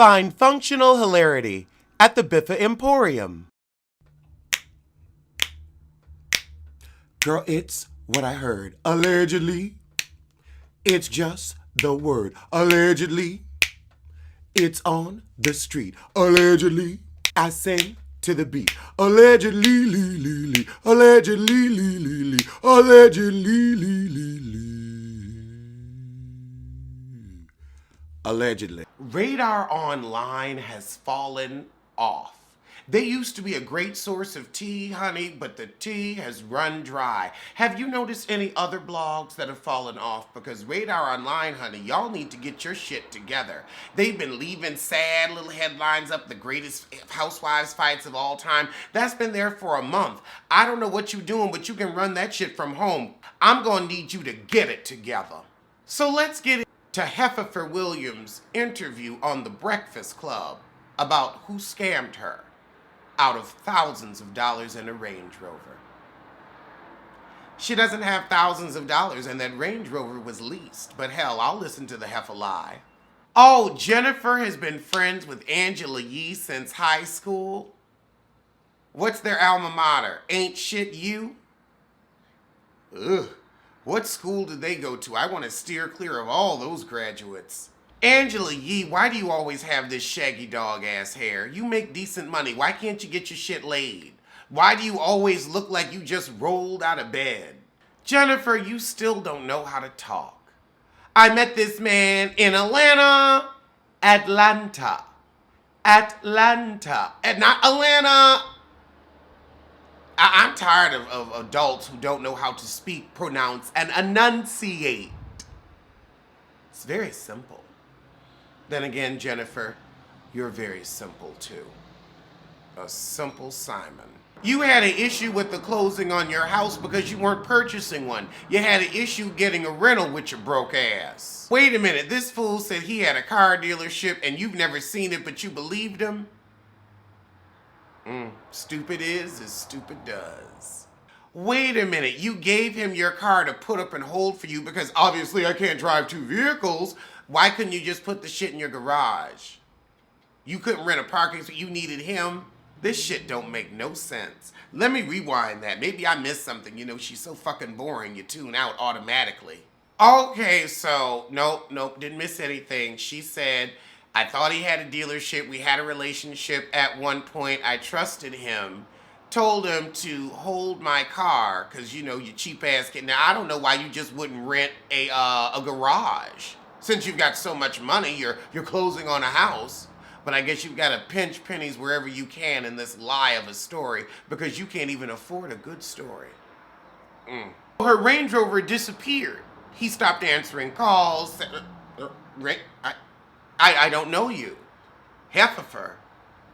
Find functional hilarity at the Biffa Emporium. Girl, it's what I heard. Allegedly, it's just the word. Allegedly, it's on the street. Allegedly, I sing to the beat. Allegedly, lee, lee, lee. Allegedly, lee, lee, lee. Allegedly, lee, lee, lee. Allegedly. Radar Online has fallen off. They used to be a great source of tea, honey, but the tea has run dry. Have you noticed any other blogs that have fallen off? Because Radar Online, honey, y'all need to get your shit together. They've been leaving sad little headlines up, the greatest housewives fights of all time. That's been there for a month. I don't know what you're doing, but you can run that shit from home. I'm gonna need you to get it together. So let's get it to Heffer Williams' interview on The Breakfast Club about who scammed her out of thousands of dollars in a Range Rover. She doesn't have thousands of dollars, and that Range Rover was leased. But hell, I'll listen to the heifer lie. Oh, Jennifer has been friends with Angela Yee since high school. What's their alma mater? Ain't Shit You? Ugh. What school did they go to? I want to steer clear of all those graduates. Angela Yee, why do you always have this shaggy dog ass hair? You make decent money. Why can't you get your shit laid? Why do you always look like you just rolled out of bed? Jennifer, you still don't know how to talk. I met this man in Atlanta. And not Atlanta. I'm tired of adults who don't know how to speak, pronounce, and enunciate. It's very simple. Then again, Jennifer, you're very simple too. A simple Simon. You had an issue with the closing on your house because you weren't purchasing one. You had an issue getting a rental with your broke ass. Wait a minute, this fool said he had a car dealership and you've never seen it, but you believed him? Stupid is as stupid does. Wait a minute, you gave him your car to put up and hold for you because obviously I can't drive two vehicles. Why couldn't you just put the shit in your garage? You couldn't rent a parking space, you needed him? This shit don't make no sense. Let me rewind that. Maybe I missed something. You know, she's so fucking boring, you tune out automatically. Okay, so, nope, didn't miss anything. She said, I thought he had a dealership. We had a relationship at one point. I trusted him. Told him to hold my car, because, you know, you cheap ass kid. Now, I don't know why you just wouldn't rent a garage. Since you've got so much money, you're closing on a house. But I guess you've got to pinch pennies wherever you can in this lie of a story because you can't even afford a good story. Her Range Rover disappeared. He stopped answering calls. I don't know you. Heffer.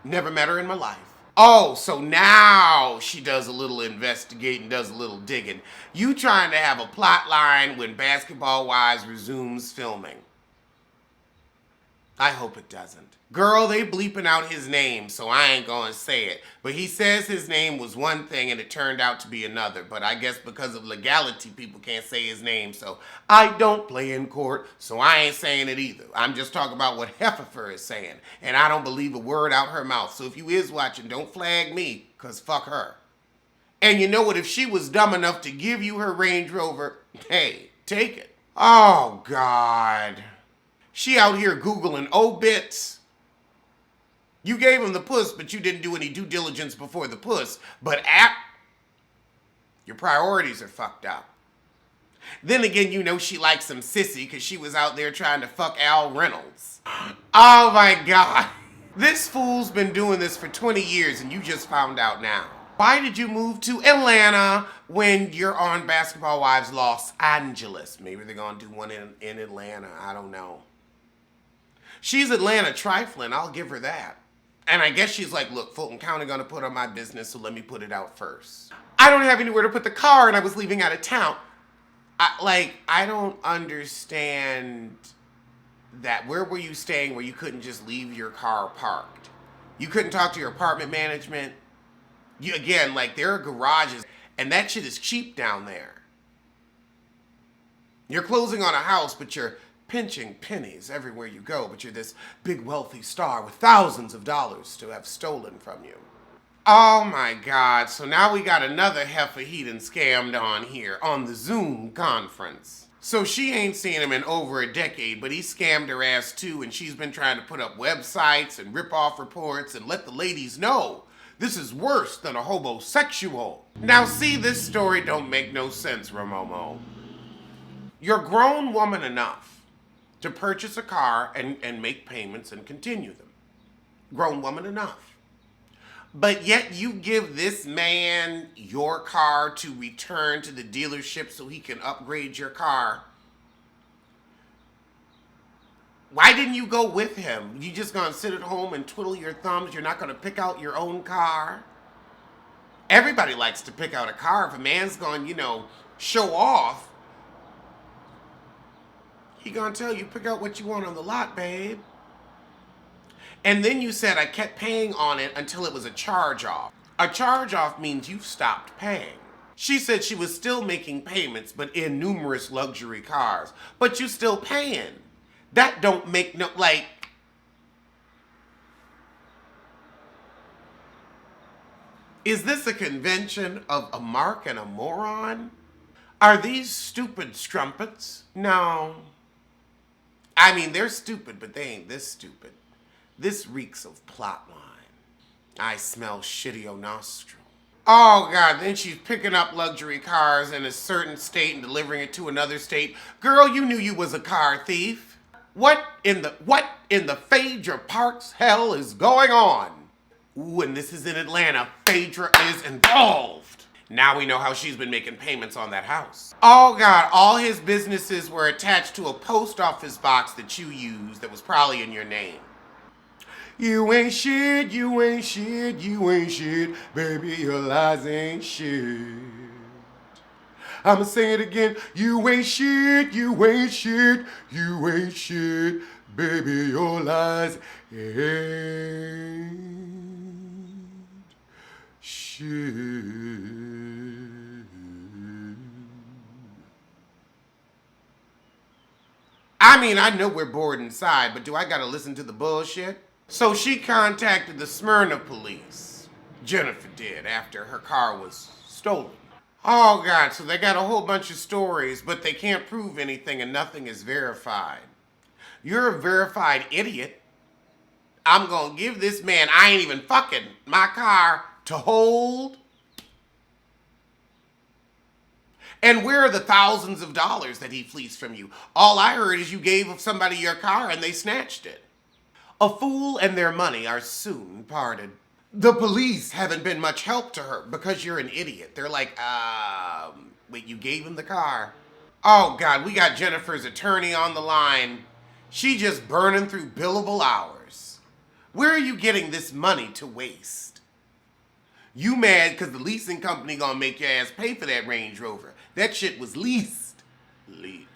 Never met her in my life. Oh, so now she does a little investigating, does a little digging. You trying to have a plot line when Basketball Wives resumes filming. I hope it doesn't. Girl, they bleeping out his name, so I ain't gonna say it. But he says his name was one thing and it turned out to be another. But I guess because of legality, people can't say his name. So I don't play in court, so I ain't saying it either. I'm just talking about what Heffer is saying. And I don't believe a word out her mouth. So if you is watching, don't flag me, because fuck her. And you know what? If she was dumb enough to give you her Range Rover, hey, take it. Oh, God. She out here Googling obits. You gave him the puss, but you didn't do any due diligence before the puss. But your priorities are fucked up. Then again, you know she likes some sissy because she was out there trying to fuck Al Reynolds. Oh my God. This fool's been doing this for 20 years and you just found out now. Why did you move to Atlanta when you're on Basketball Wives Los Angeles? Maybe they're going to do one in Atlanta. I don't know. She's Atlanta trifling. I'll give her that. And I guess she's like, look, Fulton County going to put on my business, so let me put it out first. I don't have anywhere to put the car, and I was leaving out of town. I don't understand that. Where were you staying where you couldn't just leave your car parked? You couldn't talk to your apartment management? Again, there are garages, and that shit is cheap down there. You're closing on a house, but you're pinching pennies everywhere you go, but you're this big wealthy star with thousands of dollars to have stolen from you. Oh my God, so now we got another heifer he done scammed on here on the Zoom conference. So she ain't seen him in over a decade, but he scammed her ass too, and she's been trying to put up websites and rip off reports and let the ladies know this is worse than a homosexual. Now see, this story don't make no sense, Ramomo. You're grown woman enough to purchase a car and make payments and continue them. Grown woman enough. But yet you give this man your car to return to the dealership so he can upgrade your car. Why didn't you go with him? You just gonna sit at home and twiddle your thumbs? You're not gonna pick out your own car? Everybody likes to pick out a car. If a man's gonna, show off, he gonna tell you, pick out what you want on the lot, babe. And then you said I kept paying on it until it was a charge-off. A charge-off means you've stopped paying. She said she was still making payments, but in numerous luxury cars. But you still paying. That don't make no, is this a convention of a mark and a moron? Are these stupid strumpets? No. I mean, they're stupid, but they ain't this stupid. This reeks of plotline. I smell shitty nostril. Oh God, then she's picking up luxury cars in a certain state and delivering it to another state. Girl, you knew you was a car thief. What in the Phaedra Parks hell is going on? Ooh, and this is in Atlanta. Phaedra is involved. Now we know how she's been making payments on that house. Oh God, all his businesses were attached to a post office box that you used that was probably in your name. You ain't shit, you ain't shit, you ain't shit, baby, your lies ain't shit. I'ma say it again, you ain't shit, you ain't shit, you ain't shit, baby, your lies ain't shit. I mean, I know we're bored inside, but do I gotta listen to the bullshit? So she contacted the Smyrna police. Jennifer did, after her car was stolen. Oh God, so they got a whole bunch of stories, but they can't prove anything and nothing is verified. You're a verified idiot. I'm gonna give this man, I ain't even fucking, my car to hold. And where are the thousands of dollars that he fleeced from you? All I heard is you gave somebody your car and they snatched it. A fool and their money are soon parted. The police haven't been much help to her because you're an idiot. They're like, wait, you gave him the car? Oh God, we got Jennifer's attorney on the line. She just burning through billable hours. Where are you getting this money to waste? You mad because the leasing company gonna make your ass pay for that Range Rover. That shit was leased. Leased.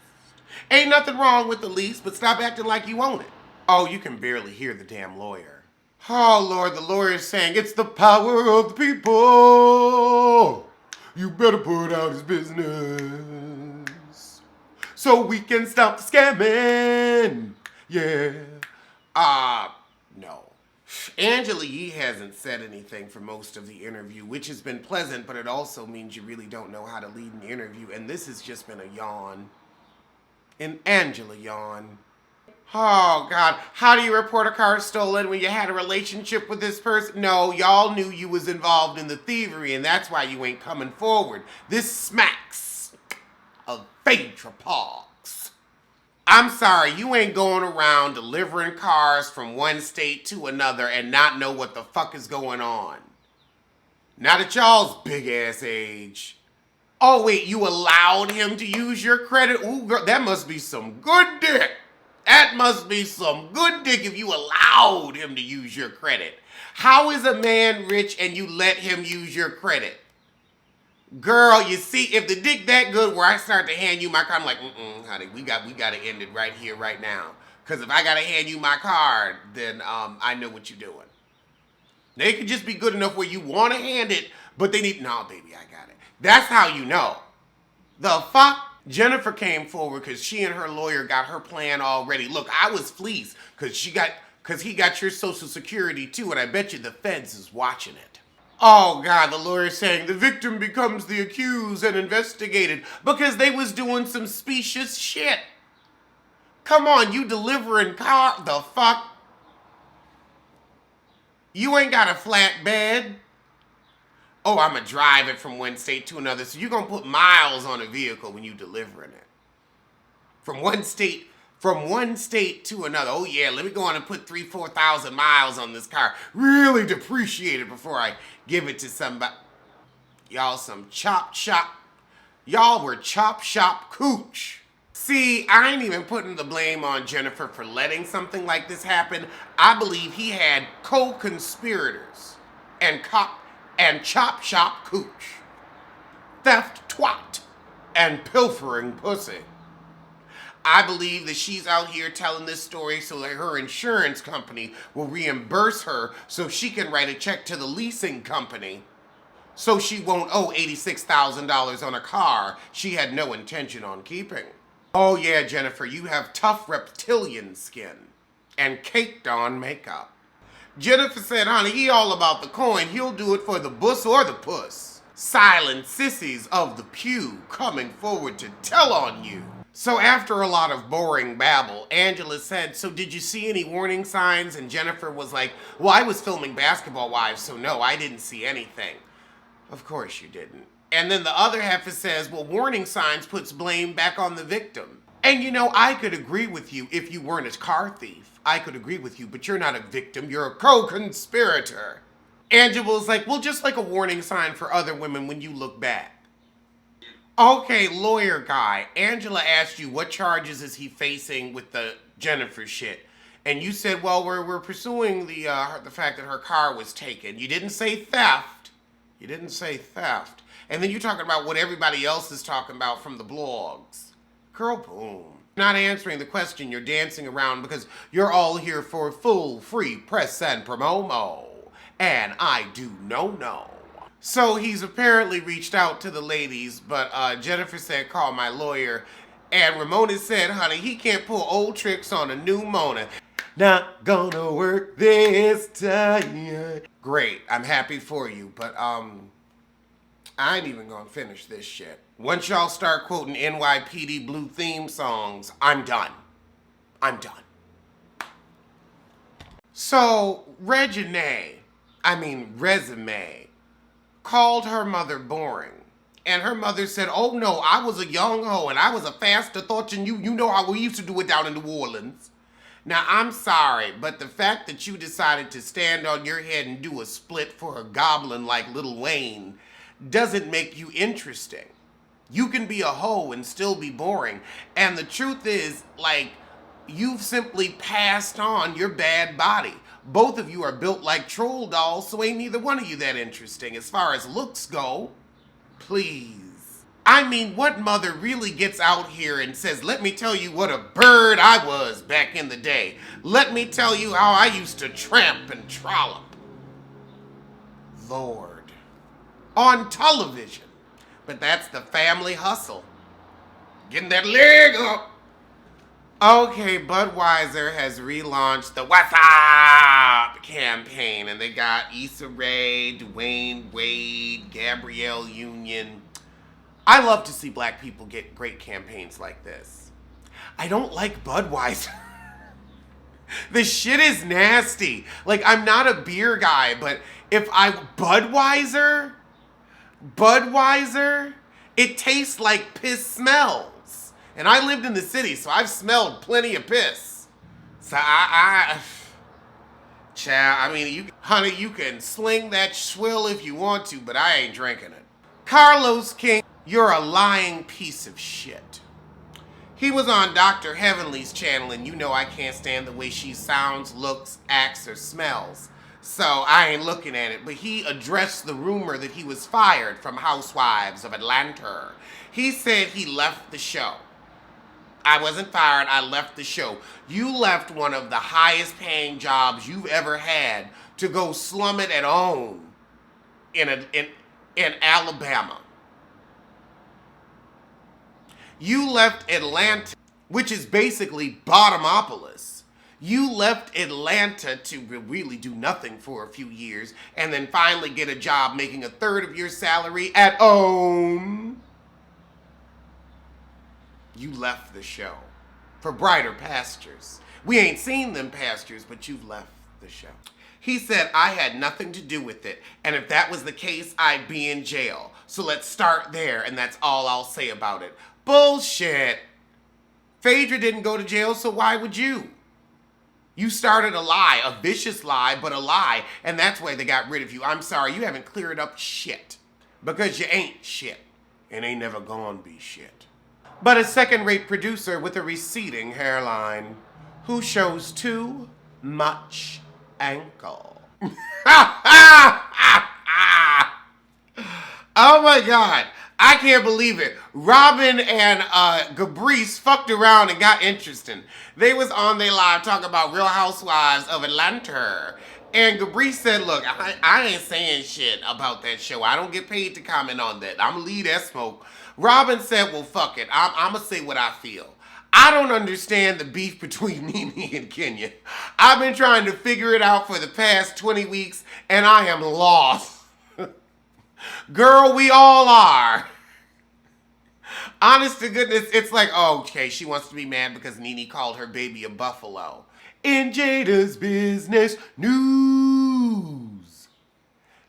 Ain't nothing wrong with the lease, but stop acting like you own it. Oh, you can barely hear the damn lawyer. Oh, Lord, the lawyer's saying, it's the power of the people. You better put out his business so we can stop the scamming. Yeah. No. Angela Yee hasn't said anything for most of the interview, which has been pleasant, but it also means you really don't know how to lead an interview, and this has just been a yawn. An Angela yawn. Oh, God. How do you report a car stolen when you had a relationship with this person? No, y'all knew you was involved in the thievery, and that's why you ain't coming forward. This smacks of Phaedra Parks. I'm sorry, you ain't going around delivering cars from one state to another and not know what the fuck is going on. Not at y'all's big-ass age. Oh, wait, you allowed him to use your credit? Ooh, girl, that must be some good dick. That must be some good dick if you allowed him to use your credit. How is a man rich and you let him use your credit? Girl, you see, if the dick that good where I start to hand you my card, I'm like, honey, we got to end it right here, right now. Because if I got to hand you my card, then I know what you're doing. They could just be good enough where you want to hand it, but they need, no, baby, I got it. That's how you know. The fuck? Jennifer came forward because she and her lawyer got her plan already. Look, I was fleeced because he got your social security too, and I bet you the feds is watching it. Oh God, the lawyer saying the victim becomes the accused and investigated because they was doing some specious shit. Come on, you delivering car the fuck? You ain't got a flat bed. Oh, I'ma drive it from one state to another. So you're gonna put miles on a vehicle when you delivering it. From one state to another. Oh yeah, let me go on and put 4,000 miles on this car. Really depreciate it before I give it to somebody. Y'all some chop shop. Y'all were chop shop cooch. See, I ain't even putting the blame on Jennifer for letting something like this happen. I believe he had co-conspirators and chop shop cooch, theft twat, and pilfering pussy. I believe that she's out here telling this story so that her insurance company will reimburse her so she can write a check to the leasing company so she won't owe $86,000 on a car she had no intention on keeping. Oh yeah, Jennifer, you have tough reptilian skin and caked on makeup. Jennifer said, honey, he all about the coin. He'll do it for the bus or the puss. Silent sissies of the pew coming forward to tell on you. So after a lot of boring babble, Angela said, so did you see any warning signs? And Jennifer was like, well, I was filming Basketball Wives, so no, I didn't see anything. Of course you didn't. And then the other half says, well, warning signs puts blame back on the victim. And you know, I could agree with you if you weren't a car thief. I could agree with you, but you're not a victim. You're a co-conspirator. Angela was like, well, just like a warning sign for other women when you look back. Okay, lawyer guy. Angela asked you what charges is he facing with the Jennifer shit. And you said, well, we're pursuing the fact that her car was taken. You didn't say theft. You didn't say theft. And then you're talking about what everybody else is talking about from the blogs. Girl, boom. You're not answering the question. You're dancing around because you're all here for full free press and promo. And I do no. So he's apparently reached out to the ladies, but Jennifer said, call my lawyer. And Ramona said, honey, he can't pull old tricks on a new Mona. Not gonna work this time. Great, I'm happy for you, but I ain't even gonna finish this shit. Once y'all start quoting NYPD Blue theme songs, I'm done. So, Resume, called her mother boring. And her mother said, oh no, I was a young hoe and I was a faster thought than you. You know how we used to do it down in New Orleans. Now, I'm sorry, but the fact that you decided to stand on your head and do a split for a goblin like Lil Wayne doesn't make you interesting. You can be a hoe and still be boring. And the truth is, like, you've simply passed on your bad body. Both of you are built like troll dolls, so ain't neither one of you that interesting as far as looks go. Please. I mean, what mother really gets out here and says, let me tell you what a bird I was back in the day. Let me tell you how I used to tramp and trollop. Lord. On television. But that's the family hustle. Getting that leg up. Okay, Budweiser has relaunched the What's Up campaign. And they got Issa Rae, Dwayne Wade, Gabrielle Union. I love to see black people get great campaigns like this. I don't like Budweiser. The shit is nasty. Like, I'm not a beer guy, but if Budweiser, it tastes like piss smells. And I lived in the city, so I've smelled plenty of piss. So child, honey, you can sling that swill if you want to, but I ain't drinking it. Carlos King, you're a lying piece of shit. He was on Dr. Heavenly's channel, and you know I can't stand the way she sounds, looks, acts, or smells. So I ain't looking at it, but he addressed the rumor that he was fired from Housewives of Atlanta. He said he left the show. I wasn't fired, I left the show. You left one of the highest paying jobs you've ever had to go slum it at home in Alabama. You left Atlanta, which is basically Bottomopolis. You left Atlanta to really do nothing for a few years and then finally get a job making a third of your salary at home. You left the show for brighter pastures. We ain't seen them pastures, but you've left the show. He said, I had nothing to do with it, and if that was the case, I'd be in jail. So let's start there, and that's all I'll say about it. Bullshit. Phaedra didn't go to jail, so why would you? You started a lie, a vicious lie, but a lie, and that's why they got rid of you. I'm sorry, you haven't cleared up shit. Because you ain't shit, and ain't never gonna be shit. But a second-rate producer with a receding hairline who shows too much ankle. Oh my God. I can't believe it. Robin and Gabrice fucked around and got interesting. They was on their live talking about Real Housewives of Atlanta. And Gabrice said, look, I ain't saying shit about that show. I don't get paid to comment on that. I'm going to leave that smoke. Robin said, well, fuck it. I'm going to say what I feel. I don't understand the beef between Nene and Kenya. I've been trying to figure it out for the past 20 weeks, and I am lost. Girl, we all are. Honest to goodness, it's like, oh, okay, she wants to be mad because Nene called her baby a buffalo. In Jada's business news.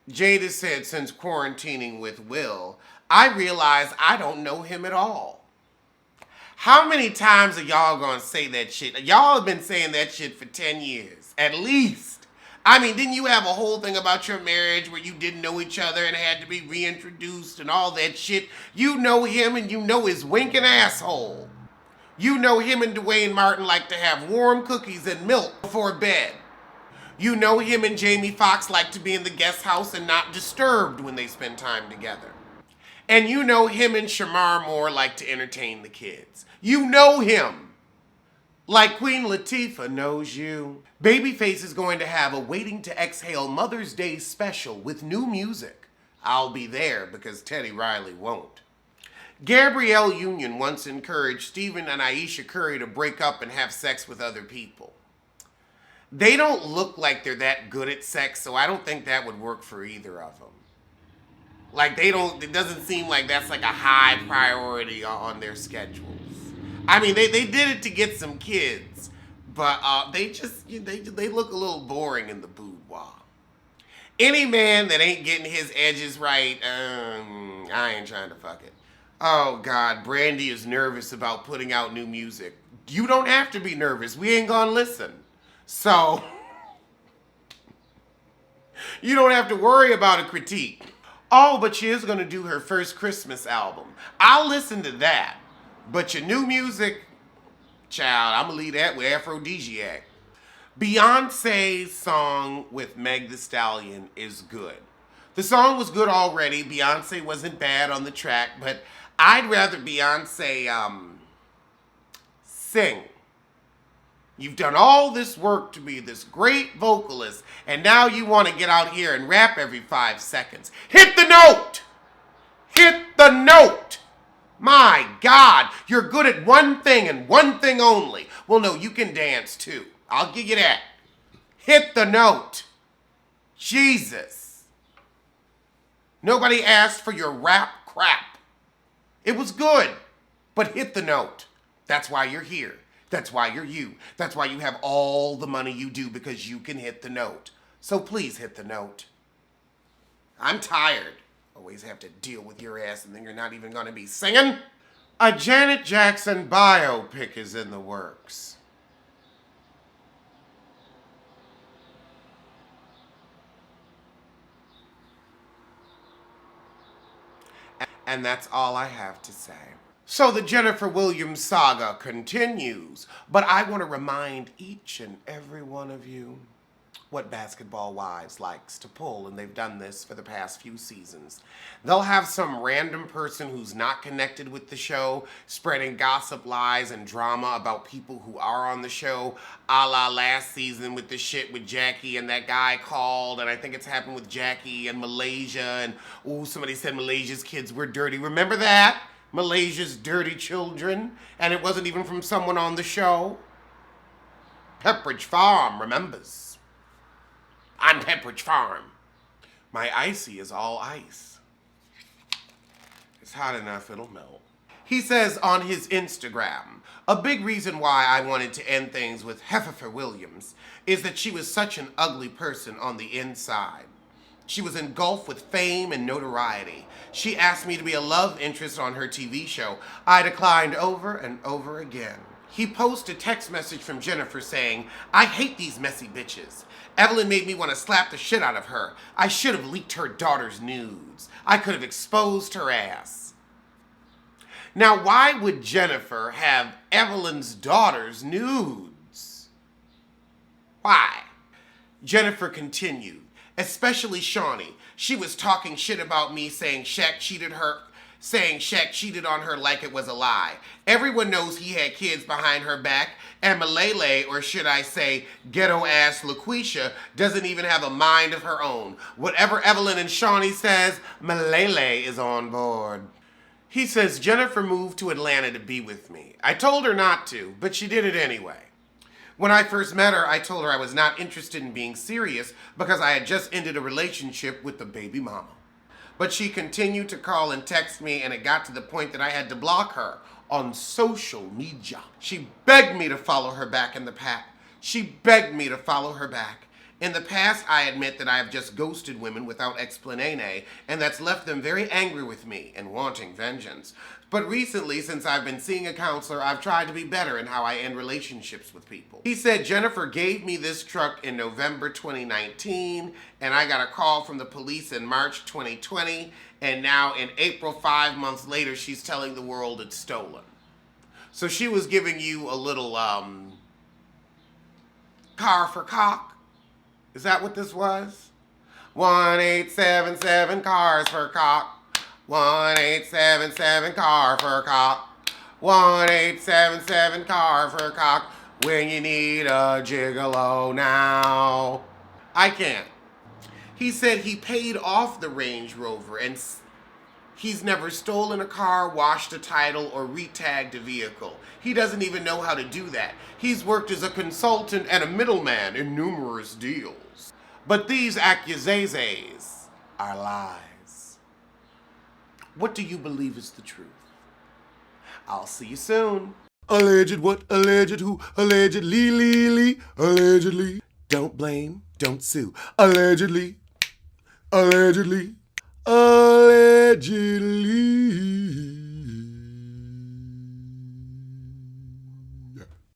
Jada said since quarantining with Will, I realized I don't know him at all. How many times are y'all gonna say that shit? Y'all have been saying that shit for 10 years, at least. I mean, didn't you have a whole thing about your marriage where you didn't know each other and had to be reintroduced and all that shit? You know him and you know his winking asshole. You know him and Dwayne Martin like to have warm cookies and milk before bed. You know him and Jamie Foxx like to be in the guest house and not disturbed when they spend time together. And you know him and Shamar Moore like to entertain the kids. You know him. Like Queen Latifah knows you. Babyface is going to have a Waiting to Exhale Mother's Day special with new music. I'll be there because Teddy Riley won't. Gabrielle Union once encouraged Stephen and Aisha Curry to break up and have sex with other people. They don't look like they're that good at sex, so I don't think that would work for either of them. Like, it doesn't seem like that's like a high priority on their schedules. I mean, they did it to get some kids, but they look a little boring in the boudoir. Any man that ain't getting his edges right, I ain't trying to fuck it. Oh God, Brandy is nervous about putting out new music. You don't have to be nervous. We ain't gonna listen. So, you don't have to worry about a critique. Oh, but she is gonna do her first Christmas album. I'll listen to that. But your new music, child, I'm gonna leave that with Aphrodisiac. Beyonce's song with Meg Thee Stallion is good. The song was good already. Beyonce wasn't bad on the track, but I'd rather Beyonce sing. You've done all this work to be this great vocalist, and now you want to get out here and rap every 5 seconds. Hit the note! Hit the note! My God, you're good at one thing and one thing only. Well, no, you can dance too. I'll give you that. Hit the note. Jesus. Nobody asked for your rap crap. It was good, but hit the note. That's why you're here. That's why you're you. That's why you have all the money you do, because you can hit the note. So please hit the note. I'm tired. Always have to deal with your ass and then you're not even going to be singing. A Janet Jackson biopic is in the works. And that's all I have to say. So the Jennifer Williams saga continues, but I want to remind each and every one of you what Basketball Wives likes to pull, and they've done this for the past few seasons. They'll have some random person who's not connected with the show spreading gossip, lies, and drama about people who are on the show, a la last season with the shit with Jackie and that guy called, and I think it's happened with Jackie and Malaysia, and somebody said Malaysia's kids were dirty. Remember that? Malaysia's dirty children, and it wasn't even from someone on the show. Pepperidge Farm remembers. I'm Pepperidge Farm. My icy is all ice. It's hot enough, it'll melt. He says on his Instagram, a big reason why I wanted to end things with Heffer Williams is that she was such an ugly person on the inside. She was engulfed with fame and notoriety. She asked me to be a love interest on her TV show. I declined over and over again. He posted a text message from Jennifer saying, I hate these messy bitches. Evelyn made me want to slap the shit out of her. I should have leaked her daughter's nudes. I could have exposed her ass. Now, why would Jennifer have Evelyn's daughter's nudes? Why? Jennifer continued, especially Shawnee. She was talking shit about me, saying Shaq cheated on her like it was a lie. Everyone knows he had kids behind her back, and Malele, or should I say ghetto-ass LaQuisha, doesn't even have a mind of her own. Whatever Evelyn and Shawnee says, Malele is on board. He says Jennifer moved to Atlanta to be with me. I told her not to, but she did it anyway. When I first met her, I told her I was not interested in being serious because I had just ended a relationship with the baby mama. But she continued to call and text me, and it got to the point that I had to block her on social media. She begged me to follow her back in the past. In the past, I admit that I have just ghosted women without explanation, and that's left them very angry with me and wanting vengeance. But recently, since I've been seeing a counselor, I've tried to be better in how I end relationships with people. He said Jennifer gave me this truck in November 2019, and I got a call from the police in March 2020, and now in April, 5 months later, she's telling the world it's stolen. So she was giving you a little, car for cock. Is that what this was? 1877 cars for cock. 1877 car for cock. 1877 car for cock. When you need a gigolo now. I can't. He said he paid off the Range Rover and he's never stolen a car, washed a title, or re-tagged a vehicle. He doesn't even know how to do that. He's worked as a consultant and a middleman in numerous deals. But these accusations are lies. What do you believe is the truth? I'll see you soon. Alleged what? Alleged who? Allegedly. Allegedly. Don't blame, don't sue. Allegedly. Allegedly.